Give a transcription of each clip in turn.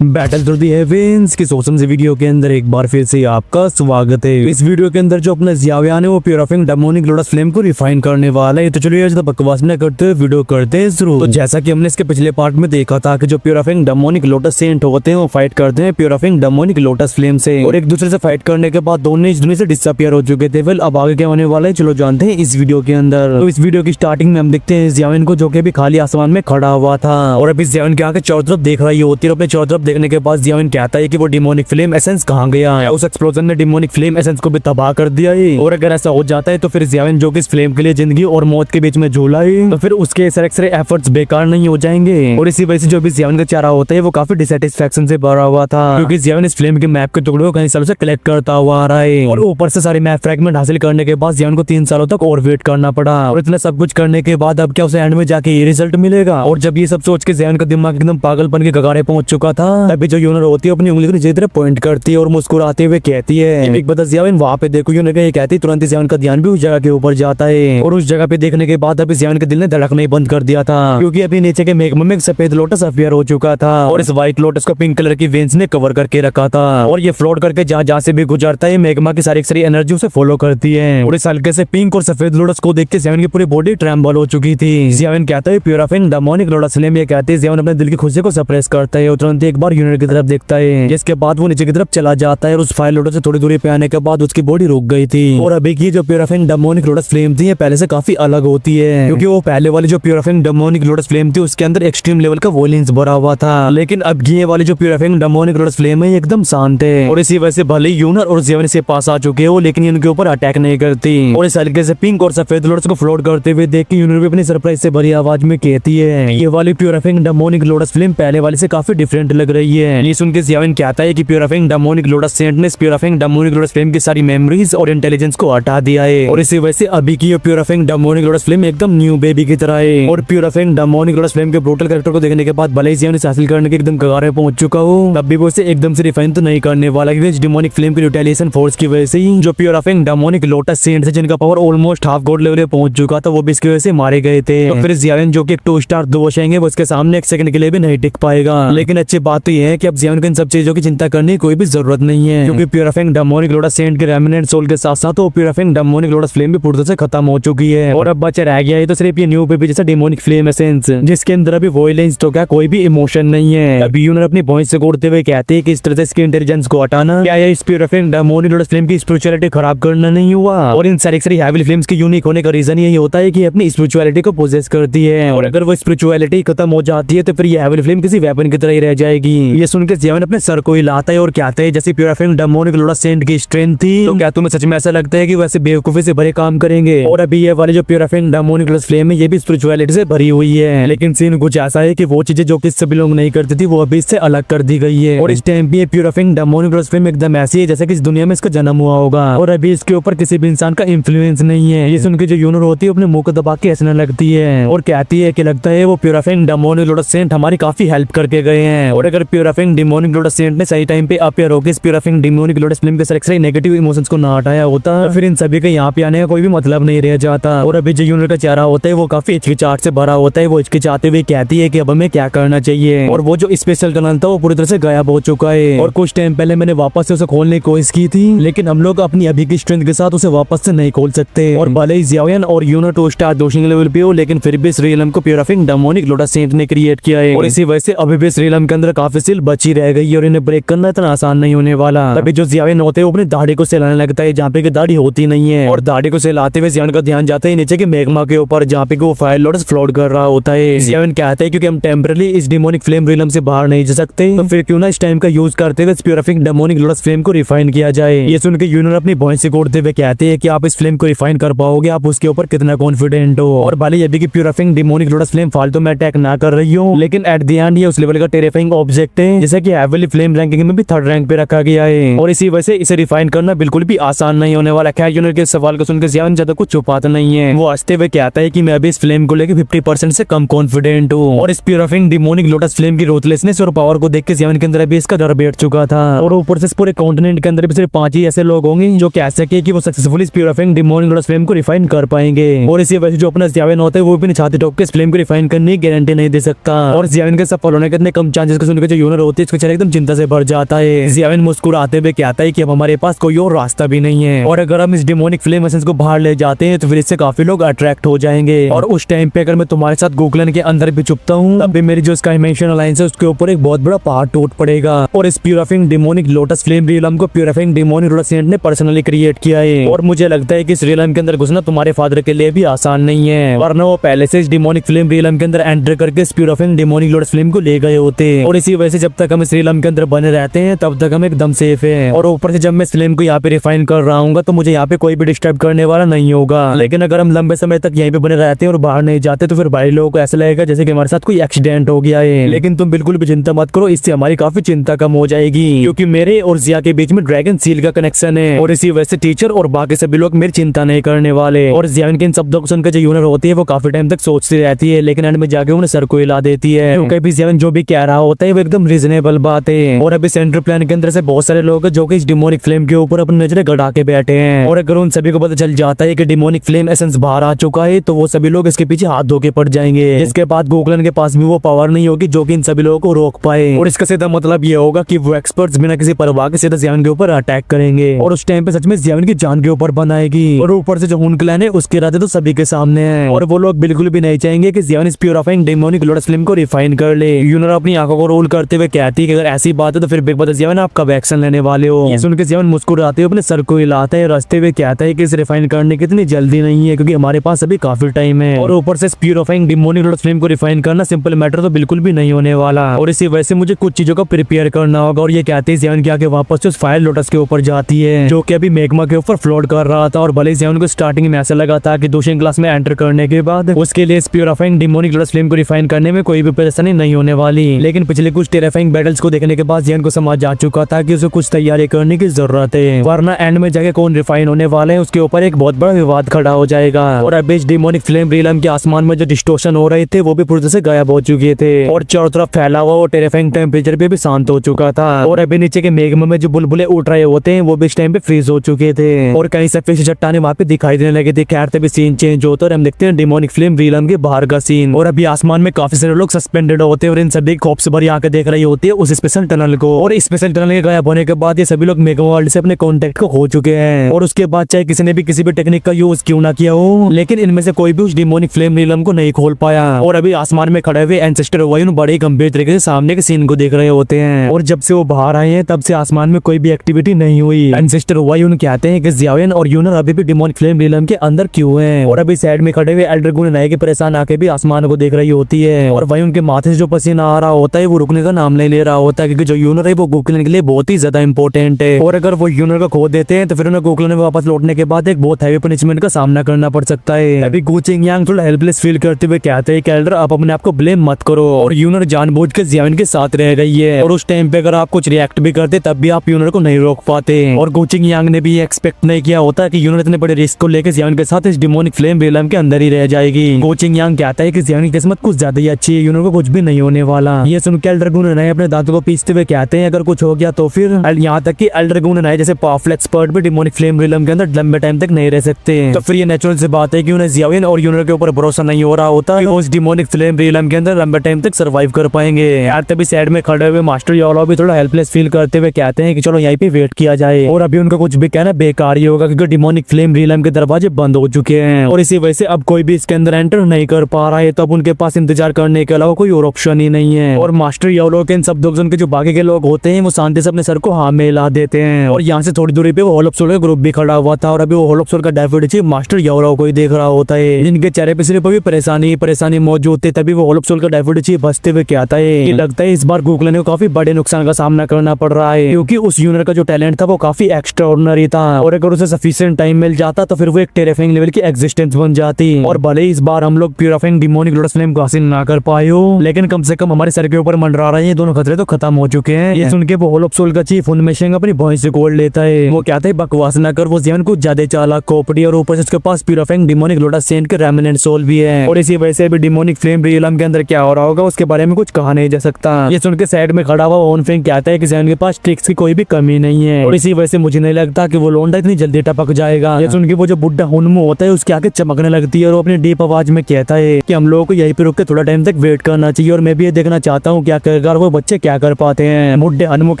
Battle through the heavens की सोसम से video के अंदर एक बार फिर से आपका स्वागत है। इस वीडियो के अंदर जो अपना जियावियान है वो प्योराफिंग डेमोनिक लोटस फ्लेम को रिफाइन करने वाला है। तो चलिए आज बकवास न करते हुए वीडियो करते हैं शुरू। तो जैसा कि हमने इसके पिछले पार्ट में देखा था कि जो प्योराफिंग डेमोनिक लोटस सेंट होते हैं वो फाइट करते हैं प्योराफिंग डेमोनिक लोटस फ्लेम से, और एक दूसरे से फाइट करने के बाद दोनों इस दुनिया से डिसअपियर हो चुके थे। वेल अब आगे क्या होने वाला है चलो जानते हैं इस वीडियो के अंदर। तो इस वीडियो की स्टार्टिंग में हम देखते हैं जियाविन को, जो कि अभी खाली आसमान में खड़ा हुआ था और अभी जियाविन के आगे चारों तरफ देख रही होती है। अपने चारों तरफ देखने के बाद जियाविन कहता है कि वो डिमोनिक फ्लेम एसेंस कहाँ गया है। उस एक्सप्लोजन ने डिमोनिक फ्लेम एसेंस को भी तबाह कर दिया है, और अगर ऐसा हो जाता है तो फिर जियाविन जो कि इस फ्लेम के लिए जिंदगी और मौत के बीच में झूला है, तो फिर उसके सारे एफर्ट्स बेकार नहीं हो जाएंगे। और इसी वजह से जो भी जियाविन का चेहरा होता है वो काफी डिसैटिस्फैक्शन से भरा हुआ था, क्योंकि जियाविन इस फ्लेम के मैप के टुकड़े को कई सालों से कलेक्ट करता हुआ आ रहा है, और ऊपर से सारे मैप फ्रेगमेंट हासिल करने के बाद जियाविन को 3 सालों तक और वेट करना पड़ा। और इतना सब कुछ करने के बाद अब क्या उसे एंड में जाके ये रिजल्ट मिलेगा। और जब ये सब सोच के जियाविन का दिमाग एकदम पागलपन के कगारे पहुंच चुका था, तभी जो यूनर होती है अपनी उंगली को नीचे तरफ पॉइंट करती है और मुस्कुराते हुए कहती है एक बता जियाविन वहाँ पे देखो। यूनर ये कहती है, तुरंत जियाविन का ध्यान भी उस जगह के ऊपर जाता है, और उस जगह पे देखने के बाद अभी जियाविन के दिल ने धड़कना ही बंद कर दिया था, क्योंकि अभी नीचे के मेघमा में एक सफेद लोटस अपीयर हो चुका था, और इस व्हाइट लोटस को पिंक कलर की वेन्स ने कवर करके रखा था, और ये फ्लोट करके जहाँ से भी गुजरता है मेघमा की सारी एनर्जी उसे फॉलो करती है। और इस हल्के से पिंक और सफेद लोटस को देख के जियाविन की पूरी बॉडी ट्रेम्बल हो चुकी थी। जियाविन कहता है प्योराफिंग डेमोनिक लोटस फ्लेम, ये कहते हैं जियाविन अपने दिल की खुशी को सप्रेस करता है और तुरंत एक बार यूनर की तरफ देखता है, जिसके बाद वो नीचे की तरफ चला जाता है। और उस फायर लोटस से थोड़ी दूरी पे आने के बाद उसकी बॉडी रुक गई थी। और अभी की जो प्योराफिंग डेमोनिक लोटस फ्लेम थी ये पहले से काफी अलग होती है, क्योंकि वो पहले वाली जो प्योराफिंग डेमोनिक लोटस फ्लेम थी उसके अंदर एक्सट्रीम लेवल का वॉयलेंस भरा हुआ था, लेकिन अब ये वाली जो प्योराफिंग डेमोनिक लोटस फ्लेम है एकदम शांत है। और इसी वजह से भले यूनर और जियाविन से पास आ चुके हो लेकिन इनके ऊपर अटैक नहीं करती। और इस हल्के से पिंक और सफेद लोटस को फ्लोट करते हुए देख के यूनर भी अपनी सरप्राइज से भरी आवाज में कहती है ये वाली प्योराफिंग डेमोनिक लोटस फ्लेम पहले वाले से काफी डिफरेंट लग रही है। ये सुन के जियाविन कहता है कि प्योराफिंग डेमोनिक लोटस सेंट ने प्योराफिंग डेमोनिक लोटस फ्लेम की सारी मेमोरीज और इंटेलिजेंस को हटा दिया है, और इसी वजह से अभी की प्योराफिंग डेमोनिक लोटस फ्लेम एकदम न्यू बेबी की तरह है। और प्योराफिंग डेमोनिक लोटस फ्लेम के ब्रूटल कैरेक्टर को देखने के बाद भले ही जियाविन इसे हासिल करने के एकदम कगारे पहुंच चुका हूँ, तब भी वो इसे एकदम से रिफाइन तो नहीं करने वाला, क्योंकि इस डेमोनिक फ्लेम की रिटेलिएशन फोर्स की वजह से ही जो प्योराफिंग डेमोनिक लोटस सेंट है जिनका power almost half God level पे पहुंच चुका था वो भी इसकी वजह से मारे गए थे। तो फिर जियाविन जो कि एक 2 स्टार दोष है वो इसके सामने एक सेकंड के लिए भी नहीं टिक पाएगा। लेकिन अच्छी बात तो ये है कि अब जियाविन को इन सब चीजों की चिंता करने की कोई भी जरूरत नहीं है, क्योंकि प्योराफिंग डेमोनिक लोटस सेंट के रेमिनेंट सोल के साथ साथ वो प्योराफिंग डेमोनिक लोटस फ्लेम भी पूरी तरह से खत्म हो चुकी है। और अब बचा रह गया है तो सिर्फ ये न्यू बेबी जैसा डेमोनिक फ्लेम एसेंस, जिसके अंदर अभी वॉयलेंस तो क्या कोई भी इमोशन नहीं है। अभी यूनर अपनी वॉइस से कोड़ते हुए कहते हैं कि इस तरह से इसकी इंटेलिजेंस को हटाना क्या इस प्योराफिंग डेमोनिक लोटस फ्लेम की स्पिरिचुअलिटी खराब करना नहीं हुआ। और इन सारी हैवी फ्लेम्स की यूनिक होने का रीजन यही होता है कि अपनी स्पिरिचुअलिटी को पोजेस करती है, और अगर वो स्पिरिचुअलिटी खत्म हो जाती है तो फिर ये हैवी फ्लेम किसी वेपन की तरह ही रह जाएगी। ये सुनकर जियाविन अपने सर को हिलाता है और कहता है जैसे प्योराफिंग डेमोनिक लोटस सेंट की स्ट्रेंथ थी, तो क्या तुम्हें सच में ऐसा लगता है कि वैसे बेवकूफी से भरे काम करेंगे। और अभी ये वाली जो प्योराफिंग डेमोनिक लोटस फ्लेम है ये भी स्पिरिचुअलिटी से भरी हुई है, लेकिन सीन कुछ ऐसा है कि वो चीजें जो कि इससे बिलोंग नहीं करती थी वो अभी इससे अलग कर दी गई है। और इस टाइम पे प्योराफिंग डेमोनिक लोटस फ्लेम एकदम ऐसी है जैसे कि इस दुनिया में इसका जन्म हुआ होगा, और अभी इसके ऊपर किसी भी इंसान का इन्फ्लुएंस नहीं है। ये सुनकर जो यूनर होती है अपने मुंह को दबा के हंसने लगती है और कहती है कि लगता है वो प्योराफिंग डेमोनिक लोटस सेंट हमारी काफी हेल्प करके गए हैं। और अगर प्योराफिंग डेमोनिक लोटस सेंट ने सही टाइम पे अपीयर होकर इस प्योराफिंग डेमोनिक लोटस फ्लेम के सारे नेगेटिव इमोशंस को ना हटाया होता फिर इन सभी के यहाँ पे आने का कोई भी मतलब नहीं रह जाता। और अभी जो यूनर का चेहरा होता है वो काफी हिचकिचाहट से भरा होता है, वो हिचकिचाते हुए कहती है कि अब हमें क्या करना चाहिए। और वो जो स्पेशल टनल था वो पूरी तरह से गायब हो चुका है, और कुछ टाइम पहले मैंने वापस से उसे खोलने की कोशिश की थी, लेकिन हम लोग अपनी अभी की स्ट्रेंथ के साथ उसे वापस से नहीं खोल सकते। और भले ही जियाविन और यूनर 2 स्टार दोषिंग लेवल पे हो, लेकिन फिर भी इस रियलम को प्योराफिंग डेमोनिक लोटस सेंट ने क्रिएट किया है, और इसी वजह से अभी भी इस रियलम के अंदर काफी सील बची रह गई और इन्हें ब्रेक करना इतना आसान नहीं होने वाला। तभी जो जियाविन होते हैं वो अपनी दाढ़ी को सहलाने लगता है जहाँ पे की दाढ़ी होती नहीं है, और दाढ़ी को सहलाते हुए जियाविन का ध्यान जाता है नीचे के मेघमा के ऊपर जहाँ पे वो फायर लोटस फ्लोट कर रहा होता है। जियाविन कहता है क्योंकि हम टेम्परली इस डेमोनिक फ्लेम रियलम से बाहर नहीं जा सकते, तो फिर क्यों ना इस टाइम का यूज करते हुए प्योराफिंग डेमोनिक लोटस फ्लेम को रिफाइन किया जाए। ये सुनकर यूनर अपनी वॉइस से कोड़ते हुए कहते हैं कि आप इस फ्लेम को रिफाइन कर पाओगे, आप उसके ऊपर कितना कॉन्फिडेंट हो। और भले ये भी कि प्योराफिंग डेमोनिक लोटस फ्लेम फालतू में अटैक ना कर रही हो, लेकिन एट द एंड ये उस लेवल का टेरिफाइंग ऑब्जेक्ट है जैसे कि हेवीली फ्लेम रैंकिंग में भी 3rd रैंक पे रखा गया है, और इसी वजह से इसे रिफाइन करना बिल्कुल भी आसान नहीं होने वाला। खैर यूनर के सवाल को सुनकर जियाविन ज्यादा कुछ छुपाता नहीं है, वो हंसते हुए कहता है कि मैं अभी इस फ्लेम को लेकर 50% से कम कॉन्फिडेंट हूँ। और इस प्योराफिंग डेमोनिक लोटस फ्लेम की रूथलेसनेस और पावर को देख के जियाविन के अंदर भी इसका डर बैठ चुका था, और ऊपर से पूरे कॉन्टिनेंट के अंदर भी सिर्फ 5 ही ऐसे लोग होंगे जो कह सके कि वो सक्सेसफुली इस प्योराफिंग डेमोनिक लोटस फ्लेम को रिफाइन कर पाएंगे। और इसी वजह से जो अपना जियाविन होता है वो भी छाती ठोक के इस फ्लेम को रिफाइन करने की गारंटी नहीं दे सकता, और जियाविन के सफल होने के इतने कम चांसेस को सुनकर जो यूनर होती है उसका चेहरा एकदम चिंता से भर जाता है। जियाविन मुस्कुराते हुए कहता है कि अब हमारे पास कोई और रास्ता भी नहीं है और अगर हम इस डिमोनिक फ्लेम एसेंस को बाहर ले जाते हैं तो फिर इससे काफी लोग अट्रैक्ट हो जाएंगे और उस टाइम पे अगर मैं तुम्हारे साथ गोकलन के अंदर भी छुपता हूँ तब भी मेरी जो स्काई मेंशन अलायंस है उसके ऊपर एक बहुत बड़ा पहाड़ टूट पड़ेगा। और इस purifying demonic lotus flame realm को प्यूरिफाइंग डिमोनिक लोटस सेंट ने पर्सनली क्रिएट किया है और मुझे लगता है कि इस रियलम के अंदर घुसना तुम्हारे फादर के लिए भी आसान नहीं है, वरना वो पहले से इस डिमोनिक फ्लेम रियलम के अंदर एंटर करके इस प्यूरिफाइंग डिमोनिक लोटस फ्लेम को ले गए होते। और इसी वजह से जब तक हम इस रियलम के अंदर बने रहते हैं तब तक हम एकदम सेफ है। और ऊपर से जब मैं इस फ्लेम को यहाँ पे रिफाइन कर रहा हूँ तो मुझे यहाँ पे कोई भी डिस्टर्ब करने वाला नहीं होगा। लेकिन अगर हम लंबे समय तक यहीं पे बने रहते हैं और बाहर नहीं जाते तो फिर बाहरी लोगों को ऐसा लगेगा जैसे कि हमारे साथ कोई एक्सीडेंट हो गया है। लेकिन तुम बिल्कुल भी चिंता मत करो, इससे हमारी काफी चिंता कम हो जाएगी क्योंकि मेरे और जिया के बीच में ड्रैगन सील का कनेक्शन है और इसी वजह से टीचर और बाकी सभी लोग मेरी चिंता नहीं करने वाले। और जिया के इन शब्दों को सुनकर जो यूनर होती है वो काफी टाइम तक सोचती रहती है लेकिन एंड में जाके उन्हें सर को हिला देती है क्योंकि जिया जो भी कह रहा होता है वो एकदम रीजनेबल बात है। और अभी सेंट्रल प्लान के अंदर से बहुत सारे लोग हैं जो कि इस डिमोनिक फ्लेम के ऊपर अपनी नजरें गड़ा के बैठे हैं और अगर उन सभी को पता चल जाता है कि डिमोनिक फ्लेम एसेंस बाहर आ चुका है तो वो सभी लोग इसके पीछे हाथ धो के पड़ जाएंगे। इसके बाद गोकलन के पास भी वो पावर नहीं होगी जो कि इन सभी लोगों को रोक पाए और इसका सीधा मतलब ये होगा कि वो एक्सपर्ट्स बिना किसी परवाह के सीधा जियाविन के ऊपर अटैक करेंगे और उस टाइम पे सच में जियाविन की जान के ऊपर बनाएगी। और ऊपर से जो हुन क्लैन है उसके इरादे तो सभी के सामने हैं और वो लोग बिल्कुल भी नहीं चाहेंगे कि जियाविन इस प्यूरिफाइंग डिमोनिक लोटस फ्लेम को रिफाइन कर ले। यूनर अपनी आंखों को रोल करते हुए कहती है कि अगर ऐसी बात है तो फिर बिग ब्रदर जियाविन आप कब एक्शन लेने वाले हो। ये सुन के जियाविन मुस्कुराते हुए अपने सर को हिलाता है, रास्ते हुए कहता है कि इसे रिफाइन करने की इतनी जल्दी नहीं है क्योंकि हमारे पास अभी काफी टाइम है और ऊपर से इस प्यूरिफाइंग डिमोनिक लोटस फ्लेम को रिफाइन करना सिंपल मैटर तो बिल्कुल भी नहीं होने वाला और इसी वजह से मुझे कुछ चीजों का प्रिपेयर करना होगा। और ये कहते हैं जियाविन के आगे वापस उस फायर लोटस के ऊपर जाती है जो कि अभी मैग्मा के ऊपर फ्लोट कर रहा था और भले जियाविन को स्टार्टिंग में ऐसा लगा था कि दूसरी क्लास में एंटर करने के बाद उसके लिए इस प्यूरिफाइंग डिमोनिक लोटस फ्लेम को रिफाइन करने में कोई भी परेशानी नहीं होने वाली, लेकिन पिछले कुछ टेरिफाइंग बैटल्स को देखने के बाद जियाविन को समझ आ चुका था कि उसे कुछ तैयारी करने की जरूरत है, वरना एंड में जाके कौन रिफाइन होने वाले हैं उसके ऊपर एक बहुत बड़ा विवाद खड़ा हो जाएगा। और अब इस डिमोनिक फ्लेम रियलम के आसमान में जो डिस्टोर्शन हो रहे थे वो भी पूरी तरह से गायब हो चुके थे और चारों तरफ फैला हुआ वो टेरिफाइंग टेम्परेचर भी शांत हो चुका था और अभी नीचे के मेघमा में जो बुलबुले उठ रहे होते हैं वो भी इस टाइम पे फ्रीज हो चुके थे और कहीं सफेद चट्टाने वहाँ पे दिखाई देने लगे थे। खैर तभी सीन चेंज होता है और हम देखते हैं डिमोनिक फ्लेम रियलम के बाहर का सीन और अभी आसमान में काफी सारे लोग सस्पेंडेड होते हैं और इन सभी खौफ से भरी आंखें देख रही होती है उस स्पेशल टनल को। और स्पेशल टनल के गायब होने के बाद ये सभी लोग मेगा वर्ल्ड से अपने कॉन्टेक्ट को खो चुके हैं और उसके बाद चाहे किसी ने भी किसी भी टेक्निक का यूज क्यों ना किया हो लेकिन इनमें से कोई भी उस डिमोनिक फ्लेम रियलम को नहीं खोल पाया और अभी आसमान में खड़े हुए एंसेस्टर वायुन बड़े गंभीर तरीके से सामने के सीन को देख रहे होते हैं और जब से वो बाहर आए हैं तब से आसमान में कोई भी एक्टिविटी नहीं हुई। एंसेस्टर वायुन कहते हैं कि जियाविन और यूनर अभी भी डिमोनिक फ्लेम रियलम के अंदर क्यों हैं और अभी साइड में खड़े हुए एल्डर गुन नए के परेशान आके भी आसमान को देख रही होती है और वायुन के माथे से जो पसीना आ रहा होता है वो रुकने का नाम नहीं ले रहा होता क्योंकि जो यूनर है वो गोकलन के लिए बहुत ही ज्यादा इंपॉर्टेंट है और अगर वो यूनर को खो देते हैं तो फिर उन्हें गोकलन में वापस लौटने के बाद एक बहुत हैवी पनिशमेंट का सामना करना पड़ सकता है। अभी गु चिंगयांग थोड़ा हेल्पलेस फील करते हुए कहते हैं कि एल्डर आप अपने आप को ब्लेम मत करो और यूनर जानबूझ के जियाविन के साथ रह गई है और उस टाइम पे अगर आप कुछ रिएक्ट भी करते तब भी आप यूनर को नहीं रोक पाते और गु चिंगयांग ने भी एक्सपेक्ट नहीं किया होता कि यूनर इतने बड़े रिस्क को लेकर जियाविन के साथ इस डिमोनिक फ्लेम रियलम के अंदर ही रह जाएगी। गु चिंगयांग कहता है कि जियाविन की किस्मत कुछ ज्यादा ही अच्छी है, यूनर को कुछ भी नहीं होने वाला। ये सुन के एल्डर गुन नए अपने दांतों को पीसते हुए कहते हैं अगर कुछ हो गया तो फिर यहाँ तक कि एल्डर गुन नए जैसे पावरफुल एक्सपर्ट भी डिमोनिक फ्लेम रियलम के अंदर लंबे टाइम तक नहीं रह सकते तो फिर ये नेचुरल सी बात है कि उन्हें जियाविन और यूनर के ऊपर भरोसा नहीं हो रहा होता कि वो उस डिमोनिक फ्लेम रियलम के अंदर लंबे टाइम तक सर्वाइव कर पाएंगे। यार तभी साइड में खड़े हुए मास्टर योलो भी थोड़ा हेल्पलेस फील करते हुए कहते हैं कि चलो यहीं पे वेट किया जाए और अभी उनका कुछ भी कहना बेकार ही होगा क्योंकि डिमोनिक फ्लेम रियलम के दरवाजे बंद हो चुके हैं और इसी वजह से अब कोई भी इसके अंदर एंटर नहीं कर पा रहा है तो अब उनके पास इंतजार करने के अलावा कोई और ऑप्शन ही नहीं है। और मास्टर योलो के इन शब्दों से उनके जो बाकी के लोग होते हैं वो शांति से अपने सर को हाँ में हिला देते हैं और यहाँ से थोड़ी दूरी पे वो होल ऑफ सोल का ग्रुप भी खड़ा हुआ था और अभी वो होल ऑफ सोल का डेप्यूटी चीफ मास्टर योलो को ही देख रहा होता है जिनके चेहरे पे सिर्फ अभी परेशानी मौजूद थी। तभी वो होल ऑफ सोल का डेप्यूटी चीफ हंसते हुए कहता है कि लगता है इस बार गोकलन को काफी बड़े नुकसान का सामना करना पड़ रहा है क्योंकि उस यूनर का जो टैलेंट था वो काफी एक्स्ट्राऑर्डिनरी था और अगर उसे सफिशिएंट टाइम मिल जाता तो फिर वो एक टेरिफाइंग लेवल की एग्जिस्टेंस बन जाती और भले इस बार हम लोग प्यूरिफाइंग डिमोनिक लोटस फ्लेम को हासिल ना कर पाए हो लेकिन कम से कम हमारे सर के ऊपर मंडरा रहे हैं दोनों खतरे तो खत्म हो चुके हैं। ये सुन के वो होल ऑफ सोल का चीफ उनमें से अपनी भैंस से कोड़ लेता है। वो कहता है बकवास ना कर, वो जियाविन कुछ ज्यादा चालाक खोपड़ी और ऊपर से उसके पास प्यूरिफाइंग डिमोनिक लोटस सेंट के रेमिनेंट सोल भी है और इसी वजह से भी डिमोनिक फ्लेम रियलम के अंदर क्या हो रहा होगा उसके बारे में कुछ कहा नहीं जा सकता। ये सुन के साइड में खड़ा हुआ ओन फेंग कहता है कि जियाविन के पास ट्रिक्स की कोई भी कमी नहीं है और इसी वजह से मुझे नहीं लगता कि वो लोंडा इतनी जल्दी टपक जाएगा। ये सुन के वो जो बुड्ढा हुनमो होता है उसके आगे चमकने लगती है और वो अपनी डीप आवाज में कहता है कि हम लोगों को यहीं पे रुक के थोड़ा टाइम तक वेट करना चाहिए और मैं भी ये देखना चाहता हूँ क्या कर आखिरकार वो बच्चे क्या कर पाते हैं। बुड्ढे हनुमुख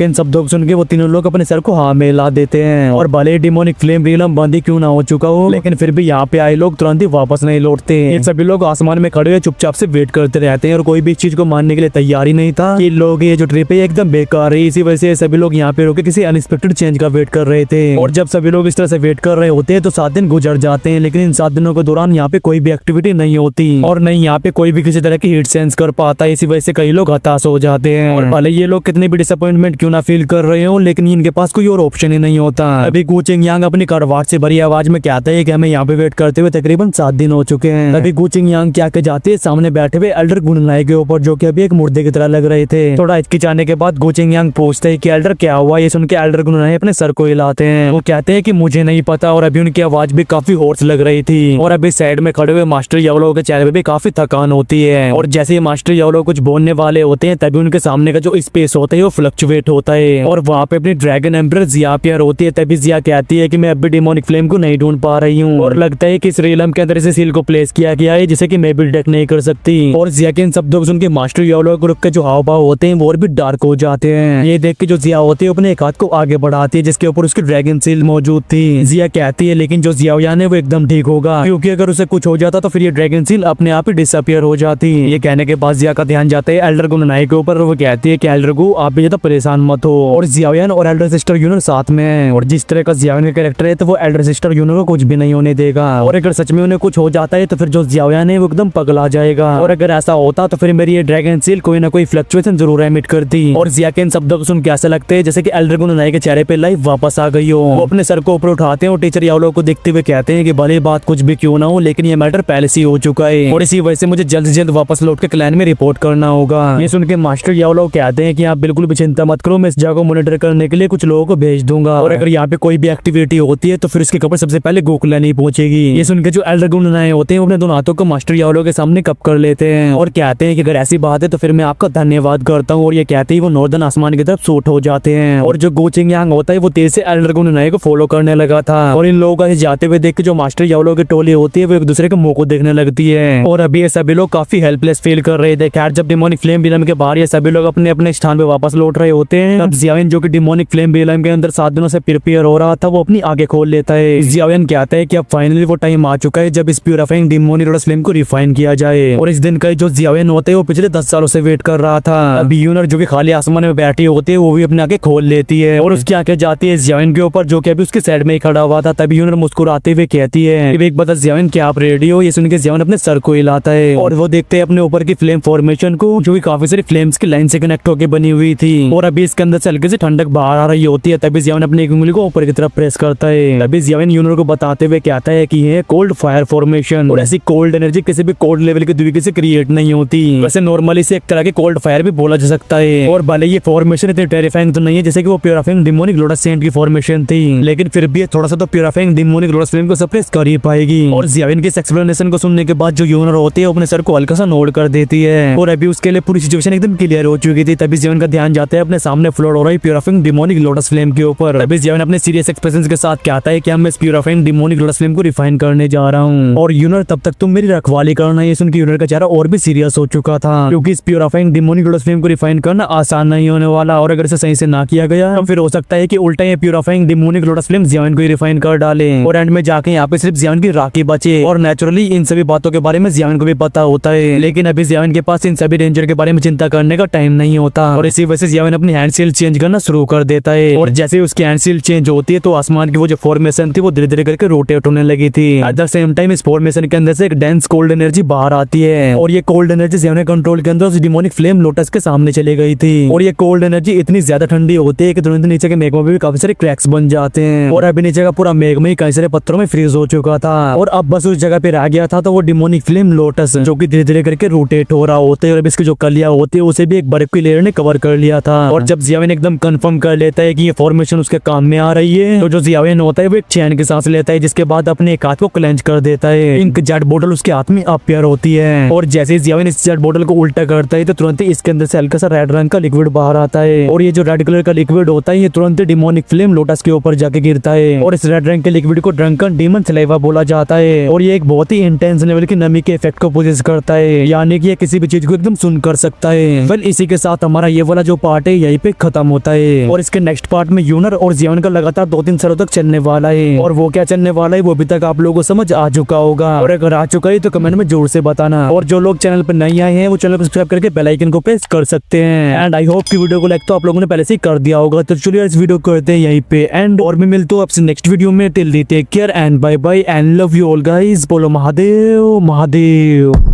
इन शब्दों को सुन के वो तीनों लोग अपने सर को हाँ में हिला देते हैं। और भले डिमोनिक फ्लेम रियलम बंद ही क्यों ना हो चुका हो, लेकिन फिर भी यहाँ पे आए लोग तुरंत ही वापस नहीं लौटते। ये सभी लोग आसमान में खड़े हुए चुपचाप से वेट करते रहते हैं और कोई भी इस चीज को मानने के लिए तैयार ही नहीं था कि लोग ये जो ट्रिप है एकदम बेकार है। इसी वजह से सभी लोग यहाँ पे रुके किसी अनएक्सपेक्टेड चेंज का वेट कर रहे थे। और जब सभी लोग इस तरह से वेट कर रहे होते हैं तो 7 दिन गुजर जाते हैं, लेकिन इन 7 दिनों के दौरान यहाँ पे कोई भी एक्टिविटी नहीं होती और नहीं यहाँ पे कोई भी किसी तरह की हीट सेंस कर पाता है। इसी वजह से कई लोग हताश हो जाते हैं। और भले ये लोग कितने भी डिसअपॉइंटमेंट क्यों ना फील कर रहे हो, लेकिन इनके पास कोई और ऑप्शन ही नहीं होता। अभी गू चिंगयांग अपनी कड़वाहट से भरी आवाज में कहता है कि हमें यहाँ पे वेट करते हुए तकरीबन 7 दिन हो चुके हैं। अभी गू चिंगयांग क्या के जाते हैं सामने बैठे हुए एल्डर गुननाई के ऊपर, जो कि अभी एक मुर्दे की तरह लग रहे थे। थोड़ा हिचकिचाने के बाद गू चिंगयांग पूछते हैं कि एल्डर क्या हुआ। ये सुन के एल्डर गुननाई अपने सर को हिलाते हैं। वो कहते हैं कि मुझे नहीं पता। और अभी उनकी आवाज भी काफी होर्स लग रही थी। और अभी साइड में खड़े हुए मास्टर यावलो के चेहरे पे भी काफी थकान होती है। और जैसे ही मास्टर यावलो कुछ बोलने वाले होते हैं तभी उनके सामने का जो स्पेस होता है वो फ्लक्चुएट होता है और वहाँ पे अपनी ड्रैगन एम्ब्रेस जिया अपीयर होती है। तभी जिया कहती है कि मैं अब भी डिमोनिक फ्लेम को नहीं ढूंढ पा रही हूँ और लगता है कि इस रियलम के अंदर इसे सील को प्लेस किया गया है जिसे कि मैं भी डिटेक्ट नहीं कर सकती। और जिया के इन शब्दों को सुन के मास्टर यावलो ग्रुप के जो हाव भाव होते हैं वो और भी डार्क हो जाते हैं। ये देख के जो जिया होती है अपने एक हाथ को आगे बढ़ाती है जिसके ऊपर उसकी ड्रैगन सील मौजूद थी। जिया कहती है लेकिन जो जियाओयान है वो एकदम ठीक होगा, क्योंकि अगर उसे कुछ हो जाता तो फिर ये ड्रैगन सील अपने आप ही डिसअपियर हो जाती। ये कहने के बाद जिया का ध्यान जाता है एल्डर गुननाई के ऊपर। वो कहती है कि एल्डर गु आप भी ज्यादा परेशान मत हो। और जियाओयान और एल्डर सिस्टर यूनर साथ में है और जिस तरह का जियाओयान का कैरेक्टर है तो वो एल्डर सिस्टर यूनर को कुछ भी नहीं होने देगा। और अगर सच में उन्हें कुछ हो जाता है तो फिर जो जियाओयान है वो एकदम पगला जाएगा। और अगर ऐसा होता तो फिर मेरी ये ड्रैगन सील कोई ना कोई फ्लक्चुएशन जरूर एमिट करती। और जिया के इन शब्दों को सुन के ऐसा लगता है जैसे कि एल्डर गुननाई के चेहरे पे लाइफ वापस आ गई हो। वो अपने सर को ऊपर उठाते हैं और टीचर यावलो को देखते हुए कहते हैं कि भले बात कुछ भी क्यों ना हो, लेकिन ये मैटर पहले से ही हो चुका है और इसी वजह से मुझे जल्द से जल्द वापस लौट के क्लैन में रिपोर्ट करना होगा। ये सुन के मास्टर यावलो कहते हैं कि आप बिल्कुल भी चिंता मत करो, मैं इस जगह को मॉनिटर करने के लिए कुछ लोगों को भेज दूंगा और अगर यहाँ पे कोई भी एक्टिविटी होती है तो फिर उसकी खबर सबसे पहले गोकुला नहीं पहुंचेगी। ये सुन के जो एल्डर गुननाई होते हैं अपने दोनों हाथों को मास्टर यावलो के सामने कप कर लेते हैं और कहते हैं कि अगर ऐसी बात है तो फिर मैं आपका धन्यवाद करता हूँ। और ये कहते ही वो नॉर्दर्न आसमान की तरफ शूट हो जाते हैं। और जो गो चिंगयांग होता है वो तेज से एल्डर गुननाई को फॉलो करने लगा था और इन लोगों का जाते हुए देख के जो मास्टर यावलो की टोली होती है वो एक दूसरे के मुंह को देखने लगती है। और अभी ये सभी लोग काफी हेल्पलेस फील कर रहे थे। खैर जब डिमोनिक फ्लेम रियलम के बाहर ये सभी लोग अपने अपने स्थान पे वापस लौट रहे होते हैं तब जियाओयान जो कि डिमोनिक फ्लेम रियलम के अंदर 7 दिनों से प्रिपेयर हो रहा था वो अपनी आंखें खोल लेता है। जियाओयान कहता है कि अब फाइनली वो टाइम आ चुका है जब इस प्यूरिफाइंग डिमोनिक लोटस फ्लेम को रिफाइन किया जाए। और इस दिन का जो जियाओयान होता है वो पिछले 10 सालों से वेट कर रहा था। अभी यूनर जो कि खाली आसमान में बैठी होती है वो भी अपनी आंखें खोल लेती है और उसकी आंखें जाती है जियाओयान के ऊपर जो कि अभी उसके साइड में ही खड़ा हुआ था। तभी यूनर मुस्कुराते हुए कहती है एक बता जियाओयान क्या आप रेडी हो। ये सुन के जियाओयान अपने सर को हिलाता है और वो देखते हैं अपने ऊपर की फ्लेम फॉर्मेशन को जो कि काफी सारी फ्लेम्स की लाइन से कनेक्ट होकर बनी हुई थी और अभी इसके अंदर से हल्के से ठंडक बाहर आ रही होती है। तभी जियाओयान अपनी एक उंगली को ऊपर की तरफ प्रेस करता है। तभी जियाओयान यूनर को बताते हुए कहता है कि ये कोल्ड फायर फॉर्मेशन और ऐसी कोल्ड एनर्जी किसी भी कोल्ड लेवल की तरीके से क्रिएट नहीं होती। वैसे नॉर्मली से एक तरह के कोल्ड फायर भी बोला जा सकता है और भले ये फॉर्मेशन इतनी टेरिफाइंग तो नहीं है जैसे कि वो प्यूरिफाइंग डिमोनिक लोटस सेंट की फॉर्मेशन थी, लेकिन फिर भी थोड़ा सा तो प्यूरिफाइंग डिमोनिक लोटस फ्लेम को सप्रेस कर ही पाएगी। और जियाओयान के इस एक्सप्लेनेशन को सुनने के बाद जो यूनर होती है अपने सर को हल्का सा नोड कर देती है और अभी उसके लिए पूरी सिचुएशन एकदम क्लियर हो चुकी थी। तभी जियाओयान का ध्यान जाता है अपने सामने फ्लोट हो रही प्यूरिफाइंग डिमोनिक लोटस फ्लेम के ऊपर। तभी जियाओयान अपने सीरियस एक्सप्रेशन के साथ कहता है कि मैं इस प्यूरिफाइंग डिमोनिक लोटस फ्लेम को रिफाइन करने जा रहा हूँ और यूनर तब तक तुम मेरी रखवाली करना। ये सुन के यूनर का चेहरा और भी सीरियस हो चुका था क्योंकि इस प्यूरिफाइंग डिमोनिक लोटस फ्लेम को रिफाइन करना आसान नहीं होने वाला और अगर इसे सही से ना किया गया तो फिर हो सकता है कि उल्टा ये purifying demonic lotus flame Xiaoyan को रिफाइन कर डाले और एंड में जाके यहाँ पे सिर्फ जियाओयान की राखी बचे। और नेचुरली इन सभी बातों के बारे में जियाओयान को भी पता होता है, लेकिन अभी जियाओयान के पास इन सभी डेंजर के बारे में चिंता करने का टाइम नहीं होता और इसी वजह से जियाओयान अपनी हैंड सील चेंज करना शुरू कर देता है। और जैसे ही उसकी हैंड सील चेंज होती है तो आसमान की वो जो फॉर्मेशन थी वो धीरे धीरे करके रोटेट होने लगी थी। एट द सेम टाइम इस फॉर्मेशन के अंदर से एक डेंस कोल्ड एनर्जी बाहर आती है और ये कोल्ड एनर्जी जियाओयान कंट्रोल के अंदर उस डिमोनिक फ्लेम लोटस के सामने चली गई थी और ये कोल्ड एनर्जी इतनी ज्यादा ठंडी होती है कि तुरंत नीचे के मेघ में भी काफी सारे क्रैक्स बन जाते हैं और अभी नीचे का पूरा मेघ में कई सारे पत्थरों में फ्रीज हो चुका था और अब बस उस जगह पे रह गया था तो वो डिमोनिक फ्लेम लोटस जो कि धीरे धीरे करके रोटेट हो रहा होता है और अब इसकी जो कलियां होती है उसे भी एक बर्फ की लेयर ने कवर कर लिया था। और जब जियाओयान एकदम कंफर्म कर लेता है कि ये फॉर्मेशन उसके काम में आ रही है तो जो जियाओयान होता है वो एक चैन की सांस लेता है जिसके बाद अपने एक हाथ को क्लेंच कर देता है। इंक जेट बोतल उसके हाथ में अपीयर होती है और जैसे ही जियाओयान इस जेट बोतल को उल्टा करता है तो तुरंत ही इसके अंदर से हल्का सा रेड रंग का लिक्विड बाहर आता है और ये जो रेड कलर का लिक्विड होता है ये तुरंत डिमोनिक फ्लेम लोटस के ऊपर जाके गिरता है और इस रेड रंग के लिक्विड को ड्रंकन डीमन सलाइवा बोला जाता है और ये एक बहुत ही इंटेंस लेवल की नमी के इफेक्ट को पोजेस करता है, यानी कि ये किसी भी चीज को एकदम सुन कर सकता है। वेल इसी के साथ हमारा ये वाला जो पार्ट है यहीं पे खत्म होता है और इसके नेक्स्ट पार्ट में यूनर और जियोन का लगातार 2-3 सालों तक चलने वाला है और वो क्या चलने वाला है वो अभी तक आप लोगों को समझ आ चुका होगा और अगर आ चुका है तो कमेंट में जोर से बताना और जो लोग चैनल पर नहीं आए हैं वो चैनल को सब्सक्राइब करके बेल आइकन को प्रेस कर सकते हैं एंड आई होप कि वीडियो को लाइक तो आप लोगों ने पहले से ही कर दिया होगा। तो चलिए इस वीडियो को करते हैं यहीं पे एंड और मैं मिलता हूँ आपसे नेक्स्ट वीडियो में। Till take care and bye bye and love you all guys. बोलो महादेव महादेव।